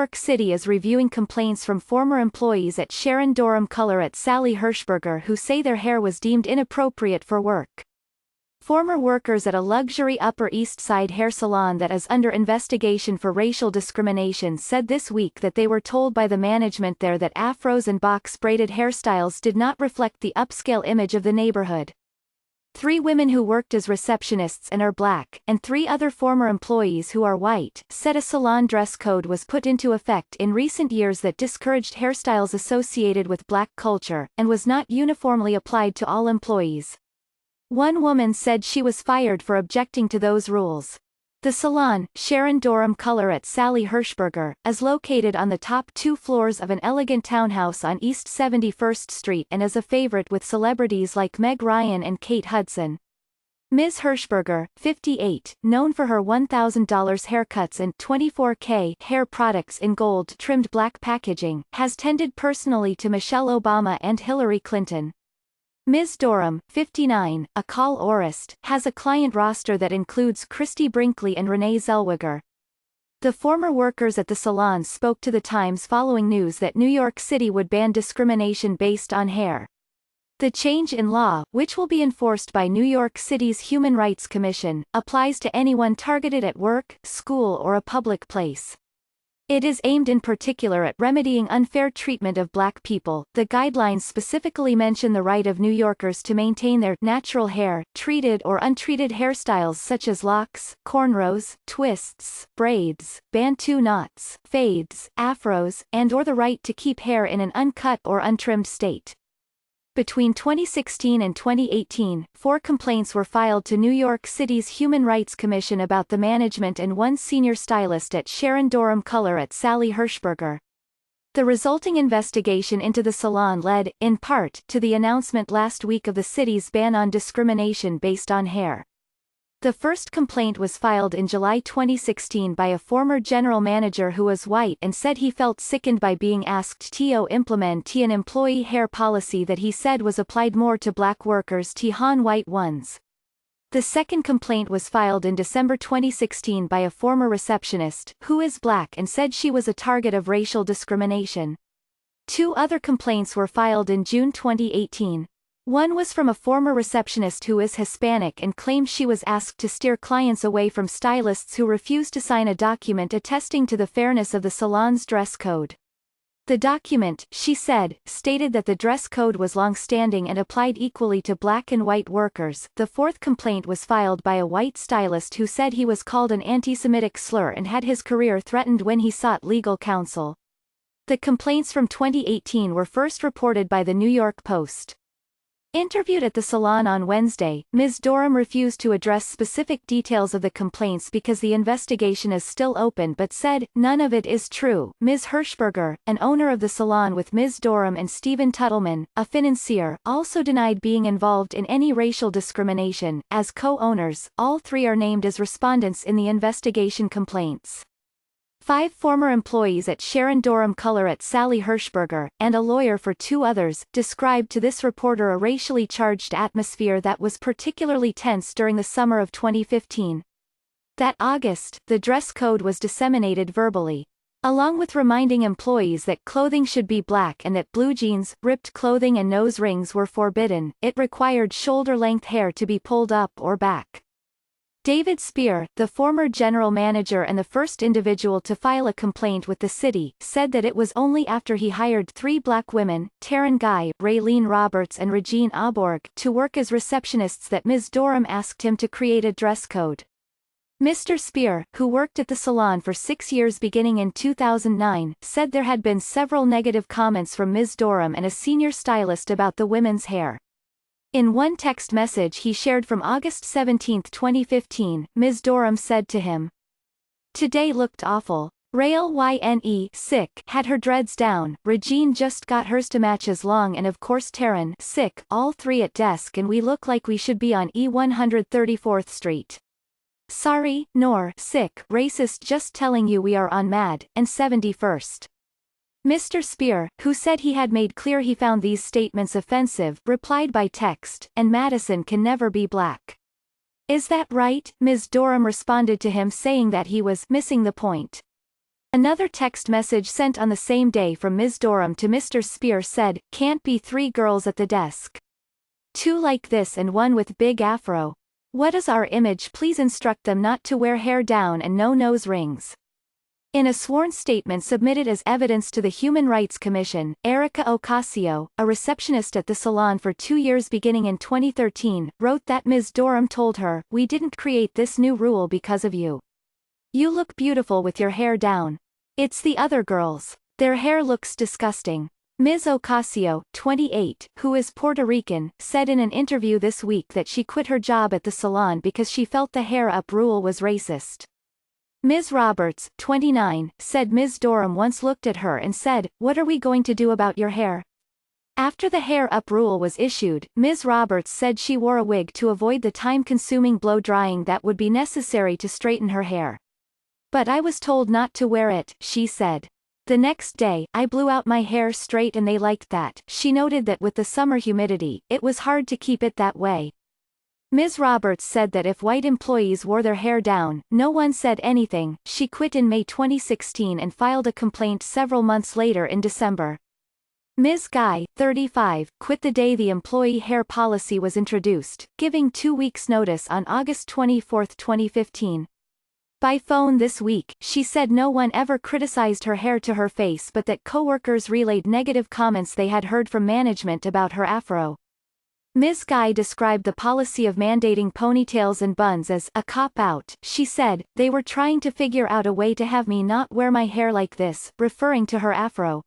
York City is reviewing complaints from former employees at Sharon Dorram Color at Sally Hershberger who say their hair was deemed inappropriate for work. Former workers at a luxury Upper East Side hair salon that is under investigation for racial discrimination said this week that they were told by the management there that afros and box-braided hairstyles did not reflect the upscale image of the neighborhood. 3 women who worked as receptionists and are black, and 3 other former employees who are white, said a salon dress code was put into effect in recent years that discouraged hairstyles associated with black culture, and was not uniformly applied to all employees. One woman said she was fired for objecting to those rules. The salon, Sharon Dorram Color at Sally Hershberger, is located on the top 2 floors of an elegant townhouse on East 71st Street and is a favorite with celebrities like Meg Ryan and Kate Hudson. Ms. Hershberger, 58, known for her $1,000 haircuts and $24K hair products in gold-trimmed black packaging, has tended personally to Michelle Obama and Hillary Clinton. Ms. Dorram, 59, a call aurist, has a client roster that includes Christy Brinkley and Renee Zellweger. The former workers at the salon spoke to The Times following news that New York City would ban discrimination based on hair. The change in law, which will be enforced by New York City's Human Rights Commission, applies to anyone targeted at work, school or a public place. It is aimed in particular at remedying unfair treatment of black people. The guidelines specifically mention the right of New Yorkers to maintain their natural hair, treated or untreated hairstyles such as locks, cornrows, twists, braids, bantu knots, fades, afros, and/or the right to keep hair in an uncut or untrimmed state. Between 2016 and 2018, 4 complaints were filed to New York City's Human Rights Commission about the management and one senior stylist at Sharon Dorram Color at Sally Hershberger. The resulting investigation into the salon led, in part, to the announcement last week of the city's ban on discrimination based on hair. The first complaint was filed in July 2016 by a former general manager who was white and said he felt sickened by being asked to implement an employee hair policy that he said was applied more to black workers than white ones. The second complaint was filed in December 2016 by a former receptionist, who is black and said she was a target of racial discrimination. 2 other complaints were filed in June 2018. One was from a former receptionist who is Hispanic and claimed she was asked to steer clients away from stylists who refused to sign a document attesting to the fairness of the salon's dress code. The document, she said, stated that the dress code was long-standing and applied equally to black and white workers. The fourth complaint was filed by a white stylist who said he was called an anti-Semitic slur and had his career threatened when he sought legal counsel. The complaints from 2018 were first reported by the New York Post. Interviewed at the salon on Wednesday, Ms. Dorram refused to address specific details of the complaints because the investigation is still open but said, "None of it is true." Ms. Hershberger, an owner of the salon with Ms. Dorram and Stephen Tuttleman, a financier, also denied being involved in any racial discrimination. As co-owners, all 3 are named as respondents in the investigation complaints. 5 former employees at Sharon Dorram Color at Sally Hershberger, and a lawyer for 2 others, described to this reporter a racially charged atmosphere that was particularly tense during the summer of 2015. That August, the dress code was disseminated verbally. Along with reminding employees that clothing should be black and that blue jeans, ripped clothing and nose rings were forbidden, it required shoulder-length hair to be pulled up or back. David Spear, the former general manager and the first individual to file a complaint with the city, said that it was only after he hired 3 black women, Taryn Guy, Raylene Roberts and Regine Auborg, to work as receptionists that Ms. Dorram asked him to create a dress code. Mr. Spear, who worked at the salon for 6 years beginning in 2009, said there had been several negative comments from Ms. Dorram and a senior stylist about the women's hair. In one text message he shared from August 17, 2015, Ms. Dorram said to him, "Today looked awful. Rael Yne sick had her dreads down, Regine just got hers to match as long and of course Taryn sick, all 3 at desk and we look like we should be on E134th Street. Sorry, nor sick, racist just telling you we are on Mad, and 71st. Mr. Spear, who said he had made clear he found these statements offensive, replied by text, "And Madison can never be black." "Is that right?" Ms. Dorram responded to him saying that he was missing the point. Another text message sent on the same day from Ms. Dorram to Mr. Spear said, "Can't be 3 girls at the desk. 2 like this and 1 with big afro. What is our image? Please instruct them not to wear hair down and no nose rings." In a sworn statement submitted as evidence to the Human Rights Commission, Erica Ocasio, a receptionist at the salon for 2 years beginning in 2013, wrote that Ms. Dorram told her, "We didn't create this new rule because of you. You look beautiful with your hair down. It's the other girls. Their hair looks disgusting." Ms. Ocasio, 28, who is Puerto Rican, said in an interview this week that she quit her job at the salon because she felt the hair up rule was racist. Ms. Roberts, 29, said Ms. Dorram once looked at her and said, "What are we going to do about your hair?" After the hair up rule was issued, Ms. Roberts said she wore a wig to avoid the time-consuming blow-drying that would be necessary to straighten her hair. "But I was told not to wear it," she said. "The next day, I blew out my hair straight and they liked that." She noted that with the summer humidity, it was hard to keep it that way. Ms. Roberts said that if white employees wore their hair down, no one said anything. She quit in May 2016 and filed a complaint several months later in December. Ms. Guy, 35, quit the day the employee hair policy was introduced, giving 2 weeks' notice on August 24, 2015. By phone this week, she said no one ever criticized her hair to her face but that coworkers relayed negative comments they had heard from management about her afro. Ms. Guy described the policy of mandating ponytails and buns as a cop-out. She said, "They were trying to figure out a way to have me not wear my hair like this," referring to her afro.